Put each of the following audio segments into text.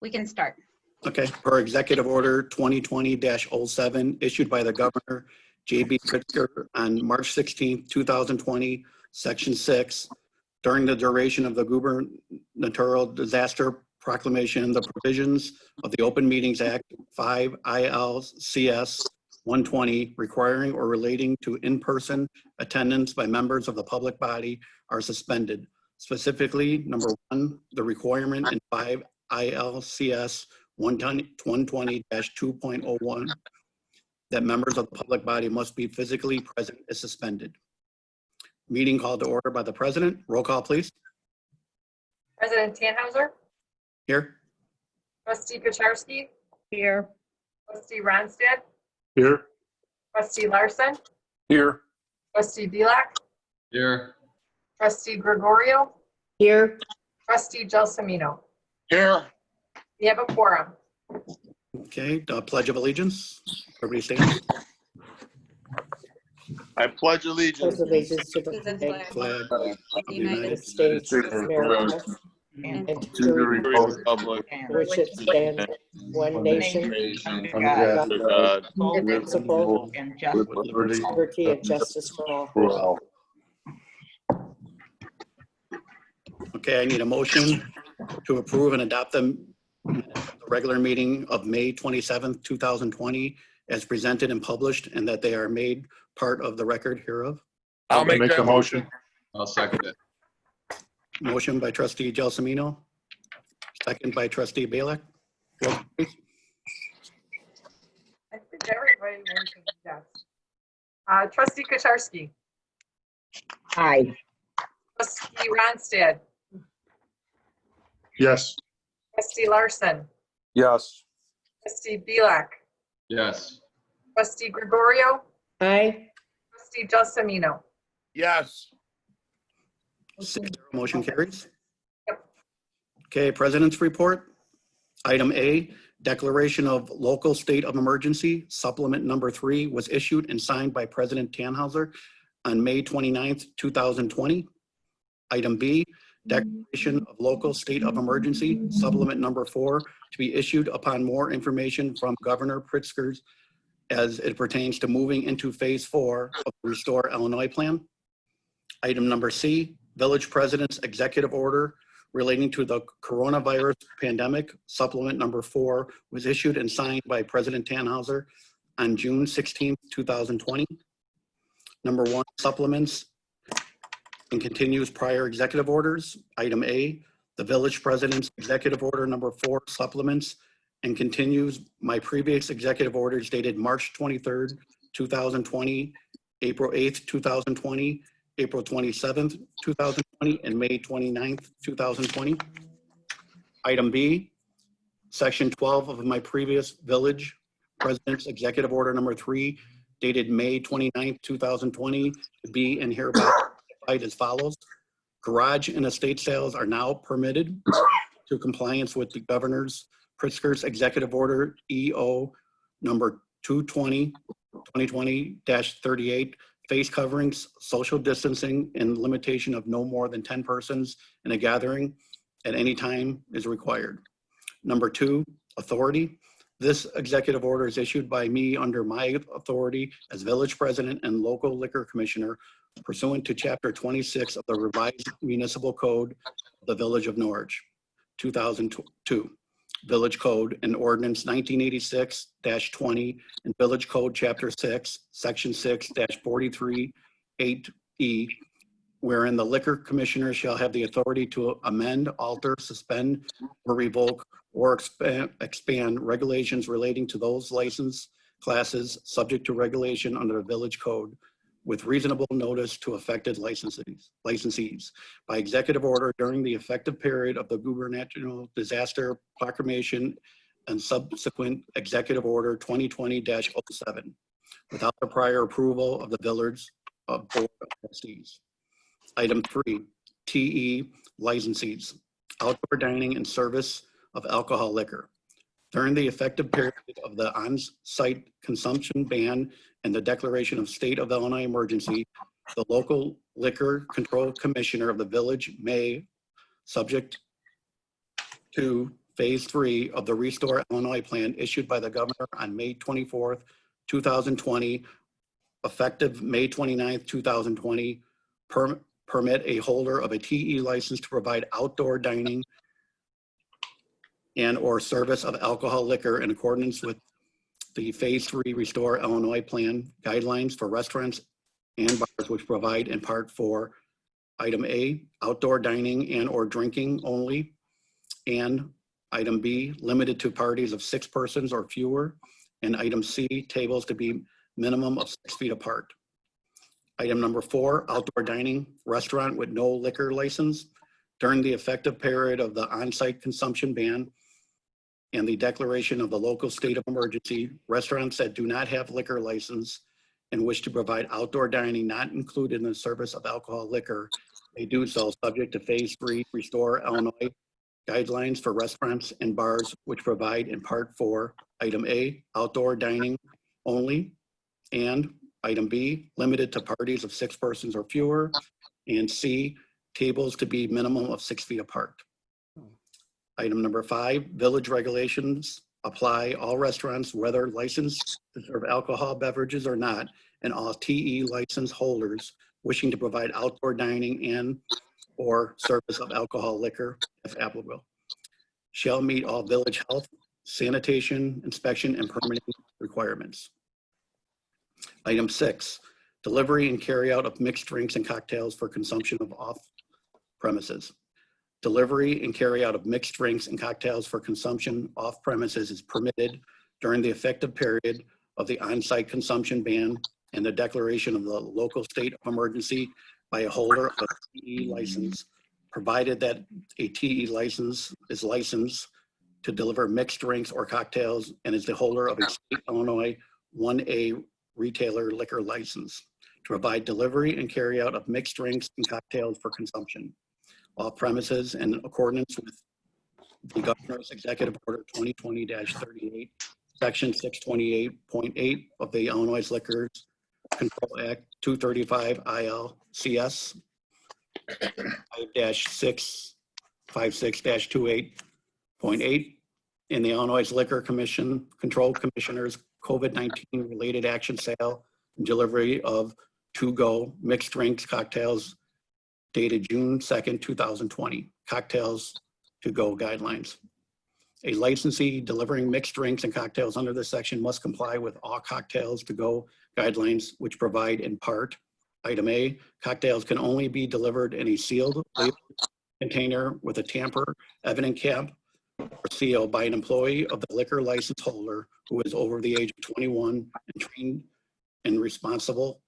We can start. Okay, per Executive Order 2020-07 issued by the Governor J.B. Pritzker on March 16, 2020, Section 6, during the duration of the gubernatorial disaster proclamation, the provisions of the Open Meetings Act 5 ILCS 120 requiring or relating to in-person attendance by members of the public body are suspended. Specifically, number 1, the requirement in 5 ILCS 120-2.01 that members of the public body must be physically present is suspended. Meeting called to order by the president. Roll call, please. President Tannhauser, Here. Trustee Kucharski, Here. Trustee Ronstadt, Here. Trustee Larson, Here. Trustee Bilak, Here. Trustee Gregorio, Here. Trustee Gelsomino. Here. We have a quorum. Okay, the Pledge of Allegiance. Everybody stand. I pledge allegiance Pledge allegiance to To the the flag Flag of of the the of the United States of America and and to to the the republic republic for which it stands, one nation, under God, indivisible, and with justice. liberty and justice for all. Okay, I need a motion to approve and adopt the regular meeting of May 27th, 2020 as presented and published, and that they are made part of the record hereof. I'll make the motion. I'll second it. Motion by trustee Gelsomino, second by trustee Balak. Roll call, please. I think everybody mentioned yes. Trustee Kucharski, Aye. Trustee Ronstadt, Yes. Trustee Larson, Yes. Trustee Bilak, Yes. Trustee Gregorio, Aye. Trustee Gelsomino. Yes. 6-0, motion carries. Yep. Okay, President's Report. Item A, Declaration of Local State of Emergency, Supplement Number 3 was issued and signed by President Tannhauser on May 29th, 2020. Item B, Declaration of Local State of Emergency, Supplement Number 4, to be issued upon more information from Governor Pritzker as it pertains to moving into Phase 4 of the Restore Illinois Plan. Item number C, Village President's Executive Order relating to the coronavirus pandemic, Supplement Number 4, was issued and signed by President Tannhauser on June 16th, 2020. Number 1, supplements and continues prior executive orders. Item A, the Village President's Executive Order Number 4 supplements and continues my previous executive orders dated March 23rd, 2020, April 8th, 2020, April 27th, 2020, and May 29th, 2020. Item B, Section 12 of my previous Village President's Executive Order Number 3 dated May 29th, 2020, to be and hereby modified as follows. Garage and estate sales are now permitted to compliance with the Governor's Pritzker's Executive Order EO number 2020-38, face coverings, social distancing, and limitation of no more than 10 persons in a gathering at any time is required. Number 2, authority. This executive order is issued by me under my authority as Village President and Local Liquor Commissioner pursuant to Chapter 26 of the Revised Municipal Code of the Village of Norwich, 2002. Village Code and Ordinance 1986-20 and Village Code Chapter 6, Section 6-43-8E, wherein the Liquor Commissioner shall have the authority to amend, alter, suspend, or revoke, or expand regulations relating to those license classes subject to regulation under the Village Code with reasonable notice to affected licensees by executive order during the effective period of the gubernatorial disaster proclamation and subsequent executive order 2020-07 without the prior approval of the Village Board of Trustees. Item 3, TE licensees, outdoor dining and service of alcohol liquor. During the effective period of the on-site consumption ban and the declaration of state of Illinois emergency, the local liquor control commissioner of the village may, subject to Phase 3 of the Restore Illinois Plan issued by the governor on May 24th, 2020, effective May 29th, 2020, permit a holder of a TE license to provide outdoor dining and or service of alcohol liquor in accordance with the Phase 3 Restore Illinois Plan guidelines for restaurants and bars which provide in part for item A, outdoor dining and or drinking only, and item B, limited to parties of 6 persons or fewer, and item C, tables to be minimum of 6 feet apart. Item number 4, outdoor dining, restaurant with no liquor license during the effective period of the on-site consumption ban and the declaration of the local state of emergency. Restaurants that do not have liquor license and wish to provide outdoor dining not included in the service of alcohol liquor may do so subject to Phase 3 Restore Illinois guidelines for restaurants and bars which provide in part for item A, outdoor dining only, and item B, limited to parties of 6 persons or fewer, and C, tables to be minimum of 6 feet apart. Item number 5, village regulations apply all restaurants, whether licensed to serve alcohol beverages or not, and all TE license holders wishing to provide outdoor dining and or service of alcohol liquor, if applicable, shall meet all village health, sanitation, inspection, and permitting requirements. Item 6, delivery and carry out of mixed drinks and cocktails for consumption of off premises. Delivery and carry out of mixed drinks and cocktails for consumption off premises is permitted during the effective period of the on-site consumption ban and the declaration of the local state of emergency by a holder of a TE license, provided that a TE license is licensed to deliver mixed drinks or cocktails and is the holder of a state Illinois 1A retailer liquor license to provide delivery and carry out of mixed drinks and cocktails for consumption off premises in accordance with the Governor's Executive Order 2020-38, Section 628.8 of the Illinois Liquors Control Act 235 ILCS 5-656-28.8 in the Illinois Liquor Commission Control Commissioner's COVID-19 related action sale and delivery of to-go mixed drinks cocktails dated June 2nd, 2020, cocktails to go guidelines. A licensee delivering mixed drinks and cocktails under this section must comply with all cocktails to go guidelines, which provide in part, item A, cocktails can only be delivered in a sealed container with a tamper evident cap or seal by an employee of the liquor license holder who is over the age of 21 and trained in responsible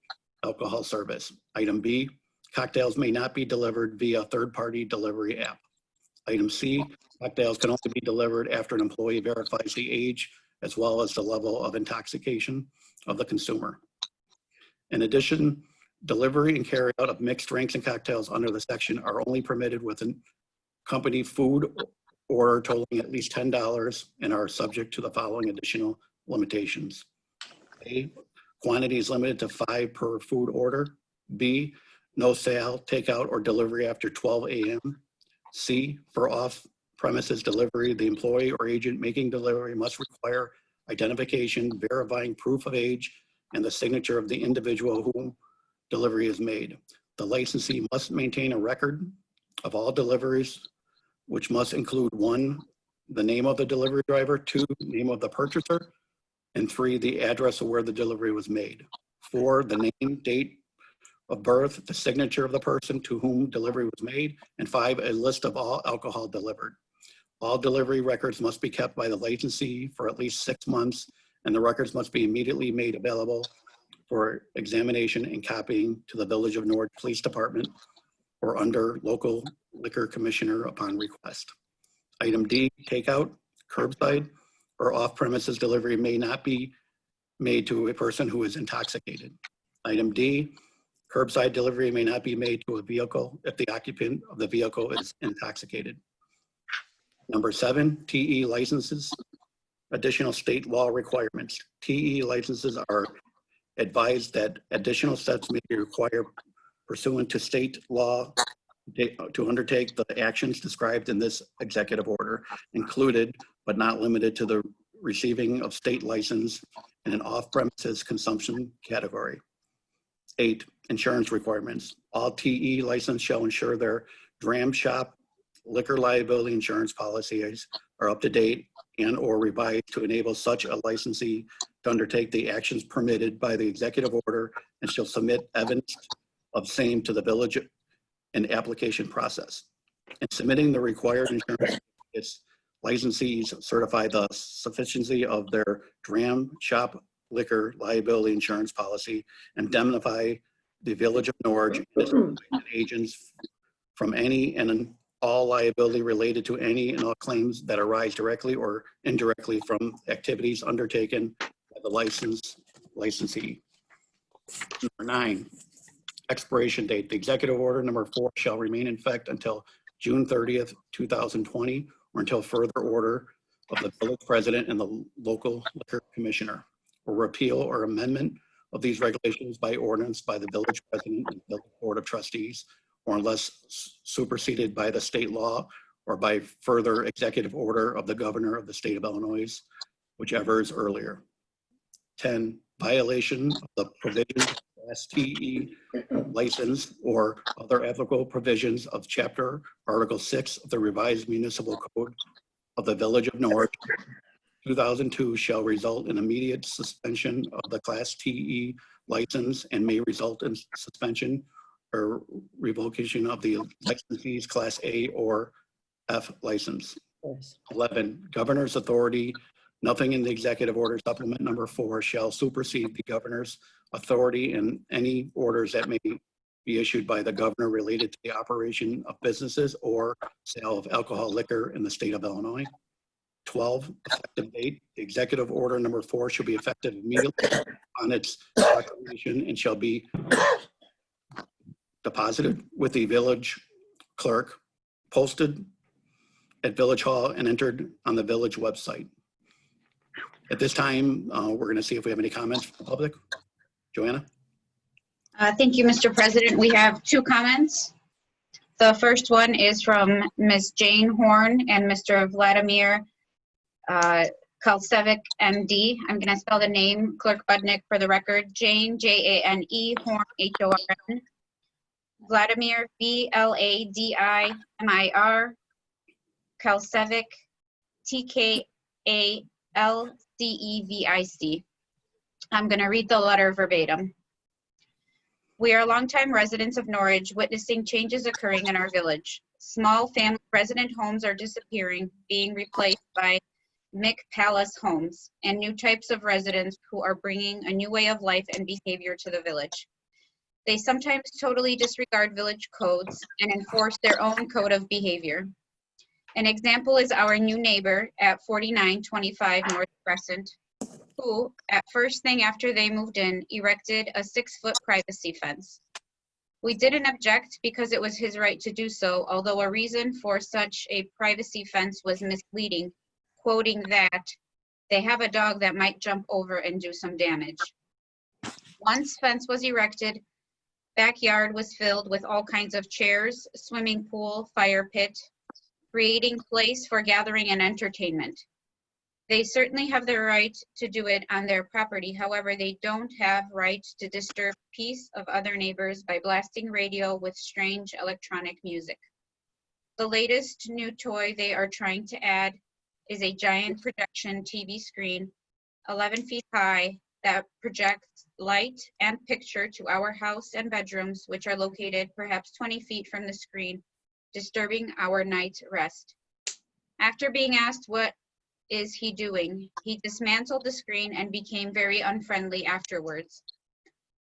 alcohol service. Item B, cocktails may not be delivered via third-party delivery app. Item C, cocktails can only be delivered after an employee verifies the age as well as the level of intoxication of the consumer. In addition, delivery and carry out of mixed drinks and cocktails under the section are only permitted with a company food order totaling at least $10 and are subject to the following additional limitations. A, quantity is limited to 5 per food order. B, no sale, takeout, or delivery after 12 a.m. C, for off-premises delivery, the employee or agent making delivery must require identification, verifying proof of age, and the signature of the individual whom delivery is made. The licensee must maintain a record of all deliveries, which must include 1, the name of the delivery driver, 2, name of the purchaser, and 3, the address of where the delivery was made. 4, the name, date of birth, the signature of the person to whom delivery was made, and 5, a list of all alcohol delivered. All delivery records must be kept by the licensee for at least 6 months, and the records must be immediately made available for examination and copying to the Village of Norwich Police Department or under local liquor commissioner upon request. Item D, takeout, curbside, or off-premises delivery may not be made to a person who is intoxicated. Item D, curbside delivery may not be made to a vehicle if the occupant of the vehicle is intoxicated. Number 7, TE licenses, additional state law requirements. TE licenses are advised that additional steps may be required pursuant to state law to undertake the actions described in this executive order. order included, but not limited to the receiving of state license in an off-premises consumption category. 8, insurance requirements. All TE license shall ensure their dram shop liquor liability insurance policies are up to date and or revised to enable such a licensee to undertake the actions permitted by the executive order and shall submit evidence of same to the village in application process. In submitting the required insurance, its licensees certify the sufficiency of their dram shop liquor liability insurance policy, indemnify the Village of Norwich and its agents from any and all liability related to any and all claims that arise directly or indirectly from activities undertaken by the licensee. Number 9, expiration date. The executive order number 4 shall remain in effect until June 30th, 2020, or until further order of the village president and the local liquor commissioner, or repeal or amendment of these regulations by ordinance by the village president and village board of trustees, or unless superseded by the state law or by further executive order of the governor of the state of Illinois, whichever is earlier. 10, violation of the provisions of STE license or other applicable provisions of chapter article 6 of the revised municipal code of the Village of Norwich 2002 shall result in immediate suspension of the Class TE license and may result in suspension or revocation of the licensee's Class A or F license. 11, governor's authority. Nothing in the executive order supplement number 4 shall supersede the governor's authority in any orders that may be issued by the governor related to the operation of businesses or sale of alcohol liquor in the state of Illinois. 12, effective date. The executive order number 4 shall be effective immediately on its proclamation and shall be deposited with the village clerk, posted at Village Hall, and entered on the village website. At this time, we're going to see if we have any comments from the public. Joanna? Thank you, Mr. President. We have 2 comments. The first one is from Ms. Jane Horn and Mr. Vladimir Kalsevic, MD. I'm going to spell the name, Clerk Budnick, for the record. Jane, J-A-N-E, Horn, H-O-R-N. Vladimir, V-L-A-D-I-M-I-R. Kalsevic, T-K-A-L-C-E-V-I-C. I'm going to read the letter verbatim. We are longtime residents of Norwich witnessing changes occurring in our village. Small family resident homes are disappearing, being replaced by Mick Palace homes and new types of residents who are bringing a new way of life and behavior to the village. They sometimes totally disregard village codes and enforce their own code of behavior. An example is our new neighbor at 4925 North Crescent, who, at first thing after they moved in, erected a 6-foot privacy fence. We didn't object because it was his right to do so, although a reason for such a privacy fence was misleading, quoting that they have a dog that might jump over and do some damage. Once fence was erected, backyard was filled with all kinds of chairs, swimming pool, fire pit, creating place for gathering and entertainment. They certainly have the right to do it on their property. However, they don't have right to disturb peace of other neighbors by blasting radio with strange electronic music. The latest new toy they are trying to add is a giant projection TV screen, 11 feet high, that projects light and picture to our house and bedrooms, which are located perhaps 20 feet from the screen, disturbing our night rest. After being asked what is he doing, he dismantled the screen and became very unfriendly afterwards.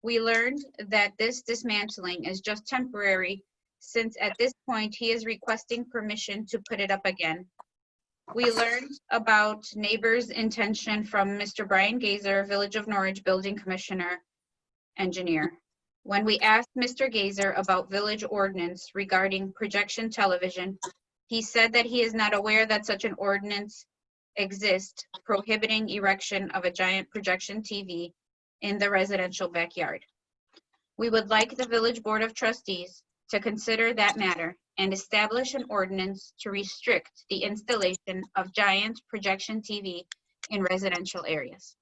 We learned that this dismantling is just temporary, since at this point he is requesting permission to put it up again. We learned about neighbors' intention from Mr. Brian Gazer, Village of Norwich Building Commissioner, Engineer. When we asked Mr. Gazer about village ordinance regarding projection television, he said that he is not aware that such an ordinance exists prohibiting erection of a giant projection TV in the residential backyard. We would like the Village Board of Trustees to consider that matter and establish an ordinance to restrict the installation of giant projection TV in residential areas.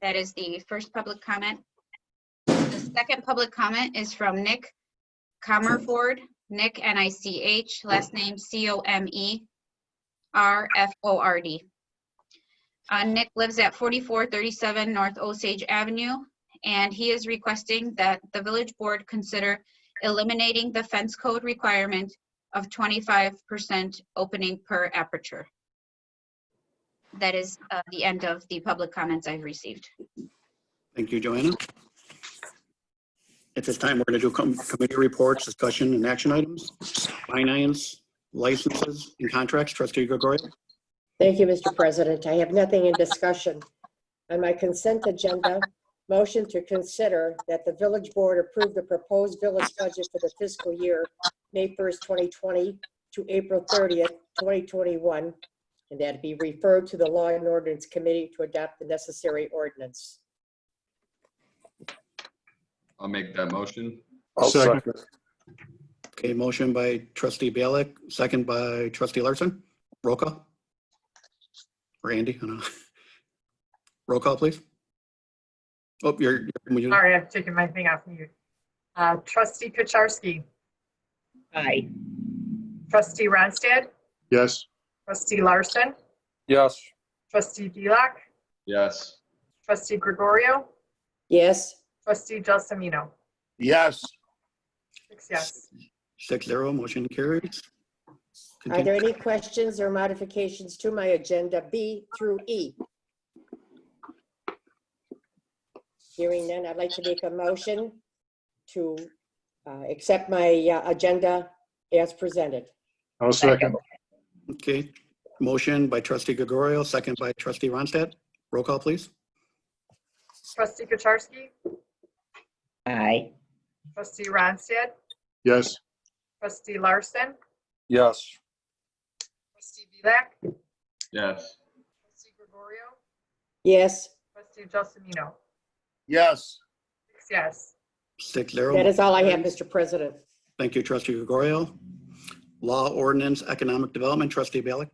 That is the first public comment. The second public comment is from Nick Comerford, Nick, N-I-C-H, last name C-O-M-E-R-F-O-R-D. Nick lives at 4437 North Osage Avenue, and he is requesting that the village board consider eliminating the fence code requirement of 25% opening per aperture. That is the end of the public comments I've received. Thank you, Joanna. At this time, we're going to do committee reports, discussion, and action items, finance, licenses, and contracts. Trustee Gregorio. Thank you, Mr. President. I have nothing in discussion. On my consent agenda, motion to consider that the village board approve the proposed village budget for the fiscal year, May 1st, 2020 to April 30th, 2021, and that it be referred to the Law and Ordinance Committee to adopt the necessary ordinance. I'll make that motion. I'll second. Okay, motion by trustee Bialik, second by trustee Larson. Roll call. Randy, I don't know. Roll call, please. Oh, you're Sorry, I've taken my thing off mute. Trustee Kucharski, Aye. trustee Ronstadt, Yes. trustee Larson, Yes. trustee Vilak, Yes. trustee Gregorio, Yes. trustee Gelsomino. Yes. 6 yes. 6-0, motion carries. Are there any questions or modifications to my agenda B through E? Hearing none, I'd like to make a motion to accept my agenda as presented. I'll second. Okay, motion by trustee Gregorio, second by trustee Ronstadt. Roll call, please. Trustee Kucharski, Aye. trustee Ronstadt, Yes. trustee Larson, Yes. trustee Vilak, Yes. trustee Gregorio, Yes, trustee Gelsomino. Yes. 6 yes. 6-0. that is all I have, Mr. President. Thank you, trustee Gregorio. Law, ordinance, economic development, trustee Bialik.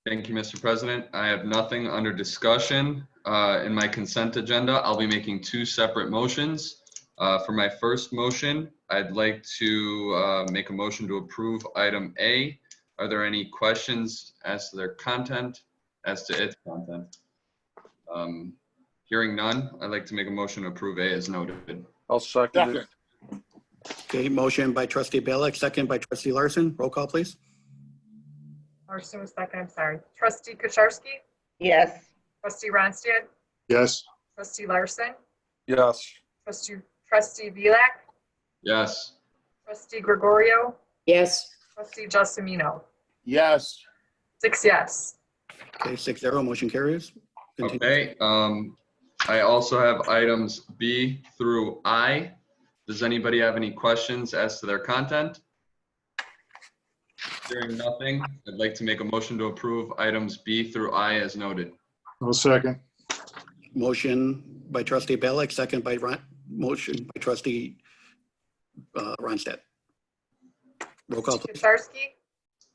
Thank you, Mr. President. I have nothing under discussion in my consent agenda. I'll be making two separate motions. For my first motion, I'd like to make a motion to approve item A. Are there any questions as to their content, as to its content? Hearing none, I'd like to make a motion to approve A as noted. I'll second it. Okay, motion by trustee Bialik, second by trustee Larson. Roll call, please. Larson was second, I'm sorry. Trustee Kucharski, Yes. trustee Ronstadt, Yes. trustee Larson, Yes. trustee Vilak, Yes. trustee Gregorio, Yes. trustee Gelsomino. Yes. 6 yes. Okay, 6-0, motion carries. Continue. Okay, I also have items B through I. Does anybody have any questions as to their content? Hearing nothing, I'd like to make a motion to approve items B through I as noted. I'll second. Motion by trustee Bialik, second by motion by trustee Ronstadt. Roll call, Trustee please. Kucharski,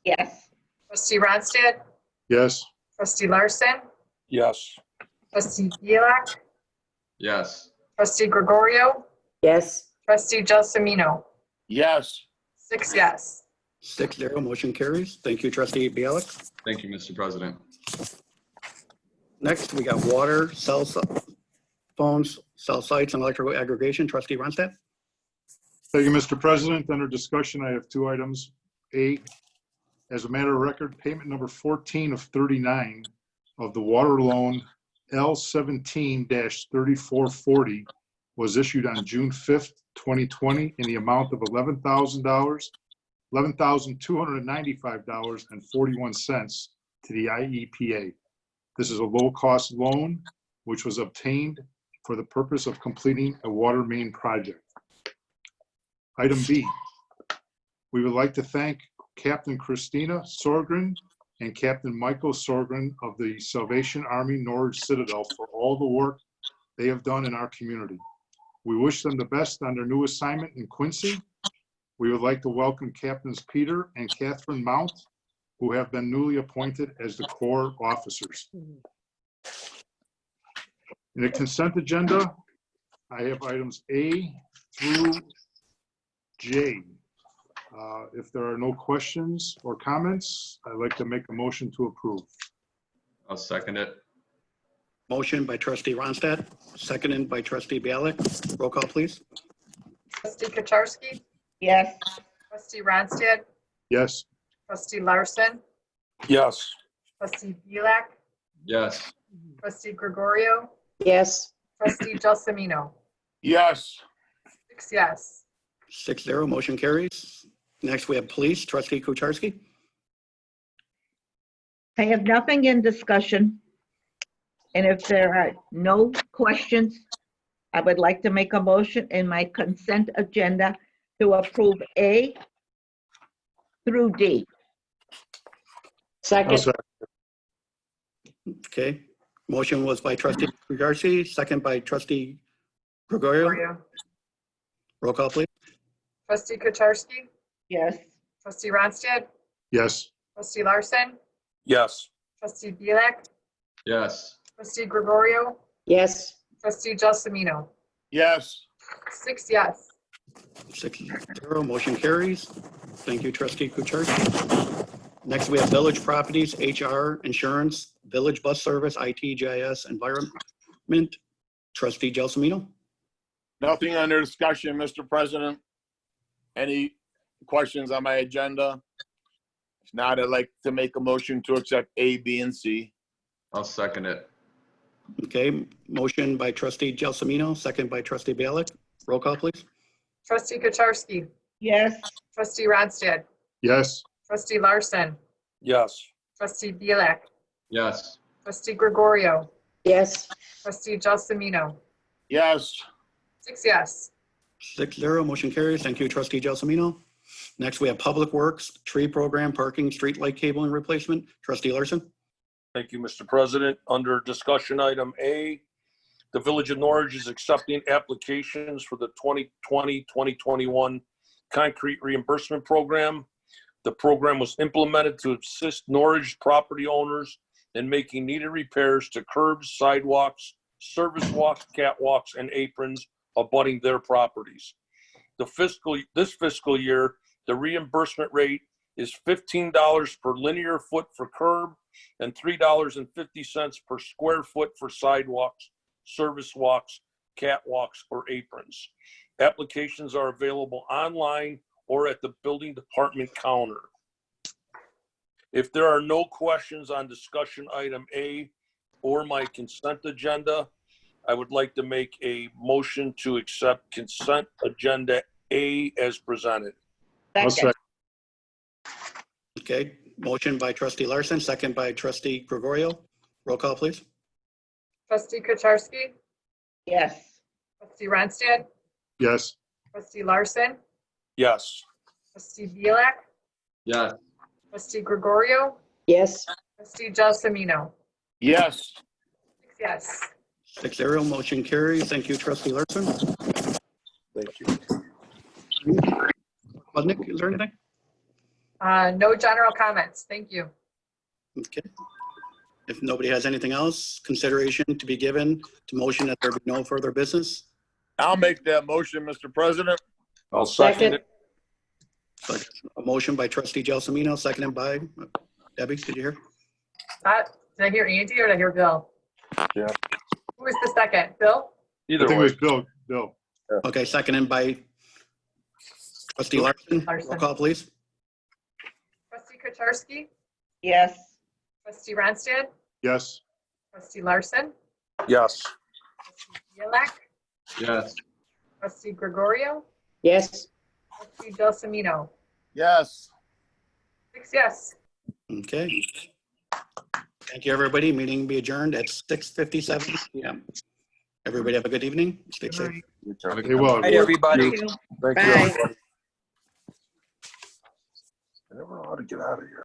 Yes. trustee Ronstadt, Yes. trustee Larson, Yes. trustee Vilak, Yes. trustee Gregorio, Yes. trustee Gelsomino. Yes. 6 yes. 6-0, motion carries. Thank you, trustee Bialik. Thank you, Mr. President. Next, we got water, cell phones, cell sites, and electrical aggregation. Trustee Ronstadt. Thank you, Mr. President. Under discussion, I have two items. A, as a matter of record, payment number 14 of 39 of the water loan L17-3440 was issued on June 5th, 2020 in the amount of $11,295.41 to the IEPA. This is a low-cost loan which was obtained for the purpose of completing a water main project. Item B, we would like to thank Captain Christina Sorgren and Captain Michael Sorgren of the Salvation Army Norwich Citadel for all the work they have done in our community. We wish them the best on their new assignment in Quincy We would like to welcome Captains Peter and Catherine Mount, who have been newly appointed as the Corps officers. In the consent agenda, I have items A through J. If there are no questions or comments, I'd like to make a motion to approve. I'll second it. Motion by trustee Ronstadt, seconded by trustee Bialik. Roll call, please. Trustee Kucharski? yes, Trustee Ronstadt? Yes. Trustee Larson? yes, Trustee Viak? Yes. Trustee Gregorio? yes, Trustee Gelsomino? yes, 6 yes. 6-0, motion carries. Next, we have police, trustee Kucharski. I have nothing in discussion. And if there are no questions, I would like to make a motion in my consent agenda to approve A through D. second, Okay, motion was by trustee Kucharski, second by trustee Gregorio. Gregorio? Roll call, please. Trustee Kucharski? Yes, Trustee Ronstadt? Yes. Trustee Larson? yes, Trustee Viak? Yes. Trustee Gregorio? yes, Trustee Gelsomino? yes, 6 yes. 6-0, motion carries. Thank you, trustee Kucharski. Next, we have village properties, HR, insurance, village bus service, IT, GIS, environment. Trustee Gelsomino. nothing under discussion, Mr. President. Any questions on my agenda? If not, I'd like to make a motion to accept A, B, and C. I'll second it. Okay, motion by trustee Gelsomino, second by trustee Bialik. Roll call, please. Trustee Kucharski? yes, Trustee Ronstadt? Yes. Trustee Larson? Yes, Trustee Viak? Yes. Trustee Gregorio? yes, Trustee Gelsomino? yes, 6 yes. 6-0, motion carries. Thank you, trustee Gelsomino. Next, we have public works, tree program, parking, street light cabling replacement. Trustee Larson. Thank you, Mr. President. Under discussion item A, the Village of Norwich is accepting applications for the 2020-2021 concrete reimbursement program. The program was implemented to assist Norwich property owners in making needed repairs to curbs, sidewalks, service walks, catwalks, and aprons abutting their properties. This fiscal year, the reimbursement rate is $15 per linear foot for curb and $3.50 per square foot for sidewalks, service walks, catwalks, or aprons. Applications are available online or at the building department counter. If there are no questions on discussion item A or my consent agenda, I would like to make a motion to accept consent agenda A as presented. I'll second, Okay, motion by trustee Larson, second by trustee Gregorio. Roll call, please. Trustee Kucharski? yes, Trustee Ronstadt? Yes. Trustee Larson? Yes, Trustee Viak? Yes. Trustee Gregorio? yes, Trustee Gelsomino? yes, 6 yes. 6-0, motion carries. Thank you, trustee Larson. thank you. Nick, is there anything? No general comments. Thank you. Okay. If nobody has anything else, consideration to be given to motion that there be no further business. I'll make that motion, Mr. President. I'll second it. Second, a motion by trustee Gelsomino, seconded by Debbie, did you hear? Did I hear Andy or did I hear Bill? Yeah. Who was the second? Bill? I Either think it way, was Bill. Okay, seconded by trustee Larson. Larson. Roll call, please. Trustee Kucharski? yes, Trustee Ronstadt? Yes. Trustee Larson? yes, Trustee Viak? Yes. Trustee Gregorio? yes. Trustee Gelsomino? Yes. 6 yes. Okay. Thank you, everybody. Meeting be adjourned at 6:57 p.m. Everybody have a good evening. Stay safe. Hey, well. Hey, everybody. thank you. Thank you, Bye. everybody. I never know how to get out of here.